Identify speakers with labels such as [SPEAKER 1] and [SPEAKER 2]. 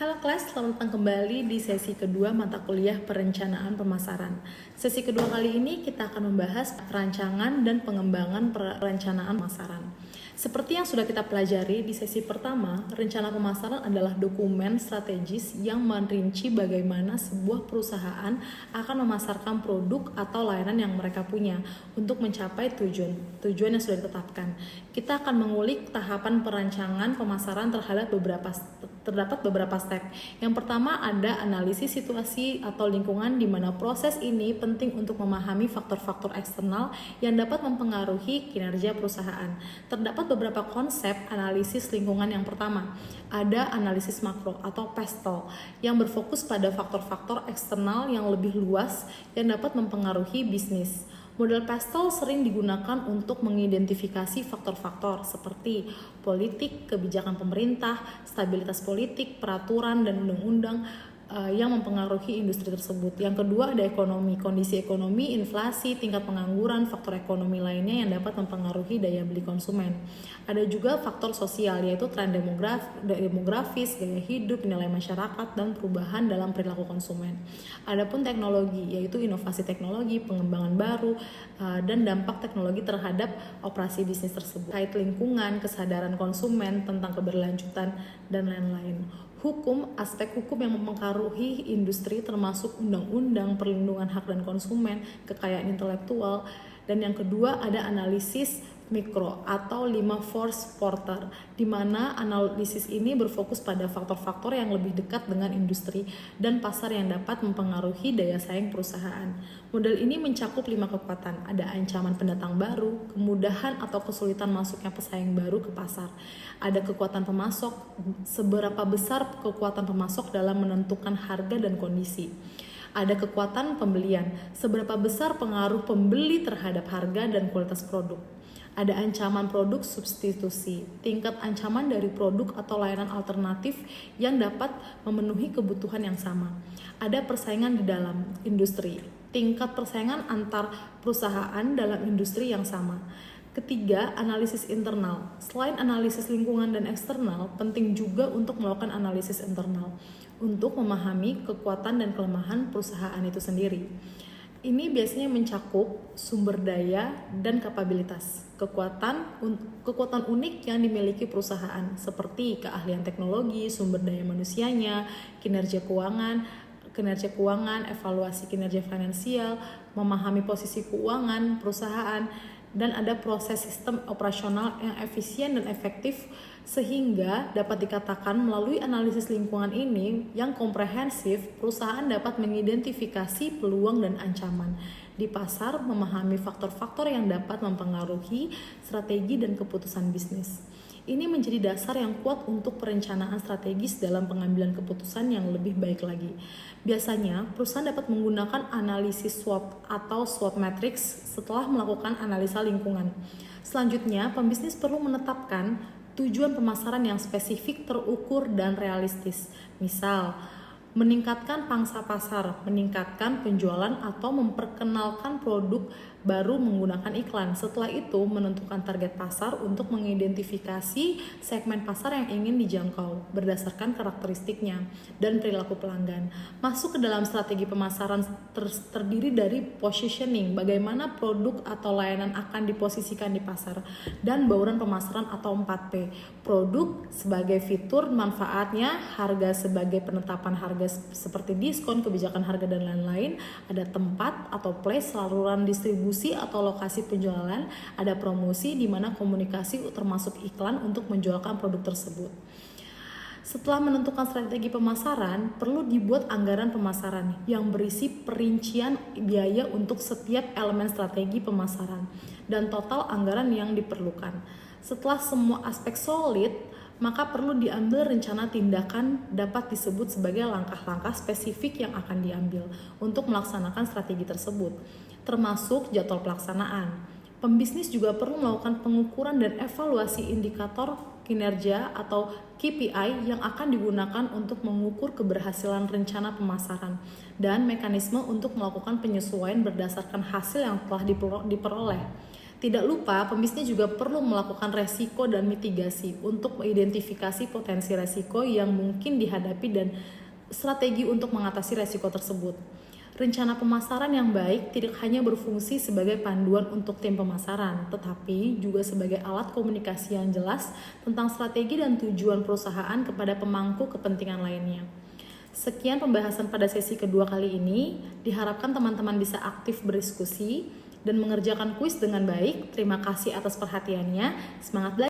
[SPEAKER 1] Halo kelas, selamat datang kembali di sesi kedua mata kuliah perencanaan pemasaran. Sesi kedua kali ini kita akan membahas perancangan dan pengembangan perencanaan pemasaran. Seperti yang sudah kita pelajari di sesi pertama, rencana pemasaran adalah dokumen strategis yang merinci bagaimana sebuah perusahaan akan memasarkan produk atau layanan yang mereka punya untuk mencapai tujuan yang sudah ditetapkan. Kita akan mengulik tahapan perancangan pemasaran terdapat beberapa step. Yang pertama ada analisis situasi atau lingkungan, di mana proses ini penting untuk memahami faktor-faktor eksternal yang dapat mempengaruhi kinerja perusahaan. Terdapat beberapa konsep analisis lingkungan. Yang pertama, ada analisis makro atau PESTEL yang berfokus pada faktor-faktor eksternal yang lebih luas yang dapat mempengaruhi bisnis. Model PESTEL sering digunakan untuk mengidentifikasi faktor-faktor seperti politik, kebijakan pemerintah, stabilitas politik, peraturan, dan undang-undang yang mempengaruhi industri tersebut. Yang kedua ada ekonomi, kondisi ekonomi, inflasi, tingkat pengangguran, faktor ekonomi lainnya yang dapat mempengaruhi daya beli konsumen. Ada juga faktor sosial, yaitu tren demografis, gaya hidup, nilai masyarakat, dan perubahan dalam perilaku konsumen. Adapun teknologi, yaitu inovasi teknologi, pengembangan baru, dan dampak teknologi terhadap operasi bisnis tersebut. Kait lingkungan, kesadaran konsumen tentang keberlanjutan, dan lain-lain. Hukum, aspek hukum yang mempengaruhi industri termasuk undang-undang, perlindungan hak dan konsumen, kekayaan intelektual. Dan yang kedua ada analisis mikro atau 5 force porter, di mana analisis ini berfokus pada faktor-faktor yang lebih dekat dengan industri dan pasar yang dapat mempengaruhi daya saing perusahaan. Model ini mencakup 5 kekuatan, ada ancaman pendatang baru, kemudahan atau kesulitan masuknya pesaing baru ke pasar, ada kekuatan pemasok, seberapa besar kekuatan pemasok dalam menentukan harga dan kondisi. Ada kekuatan pembelian, seberapa besar pengaruh pembeli terhadap harga dan kualitas produk. Ada ancaman produk substitusi, tingkat ancaman dari produk atau layanan alternatif yang dapat memenuhi kebutuhan yang sama. Ada persaingan di dalam industri, tingkat persaingan antar perusahaan dalam industri yang sama. Ketiga, analisis internal. Selain analisis lingkungan dan eksternal, penting juga untuk melakukan analisis internal untuk memahami kekuatan dan kelemahan perusahaan itu sendiri. Ini biasanya mencakup sumber daya dan kapabilitas, kekuatan unik yang dimiliki perusahaan seperti keahlian teknologi, sumber daya manusianya, kinerja keuangan, evaluasi kinerja finansial, memahami posisi keuangan perusahaan, dan ada proses sistem operasional yang efisien dan efektif, sehingga dapat dikatakan melalui analisis lingkungan ini yang komprehensif, perusahaan dapat mengidentifikasi peluang dan ancaman di pasar, memahami faktor-faktor yang dapat mempengaruhi strategi dan keputusan bisnis. Ini menjadi dasar yang kuat untuk perencanaan strategis dalam pengambilan keputusan yang lebih baik lagi. Biasanya, perusahaan dapat menggunakan analisis SWOT atau SWOT matrix setelah melakukan analisa lingkungan. Selanjutnya, pembisnis perlu menetapkan tujuan pemasaran yang spesifik, terukur, dan realistis. Misal, meningkatkan pangsa pasar, meningkatkan penjualan, atau memperkenalkan produk baru menggunakan iklan. Setelah itu, menentukan target pasar untuk mengidentifikasi segmen pasar yang ingin dijangkau berdasarkan karakteristiknya dan perilaku pelanggan. Masuk ke dalam strategi pemasaran terdiri dari positioning, bagaimana produk atau layanan akan diposisikan di pasar, dan bauran pemasaran atau 4P. Produk sebagai fitur manfaatnya, harga sebagai penetapan harga seperti diskon, kebijakan harga, dan lain-lain. Ada tempat atau place, saluran distribusi atau lokasi penjualan, ada promosi di mana komunikasi termasuk iklan untuk menjualkan produk tersebut. Setelah menentukan strategi pemasaran, perlu dibuat anggaran pemasaran yang berisi perincian biaya untuk setiap elemen strategi pemasaran dan total anggaran yang diperlukan. Setelah semua aspek solid, maka perlu diambil rencana tindakan, dapat disebut sebagai langkah-langkah spesifik yang akan diambil untuk melaksanakan strategi tersebut, termasuk jadwal pelaksanaan. Pembisnis juga perlu melakukan pengukuran dan evaluasi indikator kinerja atau KPI yang akan digunakan untuk mengukur keberhasilan rencana pemasaran dan mekanisme untuk melakukan penyesuaian berdasarkan hasil yang telah diperoleh. Tidak lupa, pembisnis juga perlu melakukan resiko dan mitigasi untuk mengidentifikasi potensi resiko yang mungkin dihadapi dan strategi untuk mengatasi resiko tersebut. Rencana pemasaran yang baik tidak hanya berfungsi sebagai panduan untuk tim pemasaran, tetapi juga sebagai alat komunikasi yang jelas tentang strategi dan tujuan perusahaan kepada pemangku kepentingan lainnya. Sekian pembahasan pada sesi kedua kali ini. Diharapkan teman-teman bisa aktif berdiskusi dan mengerjakan kuis dengan baik. Terima kasih atas perhatiannya. Semangat belajar!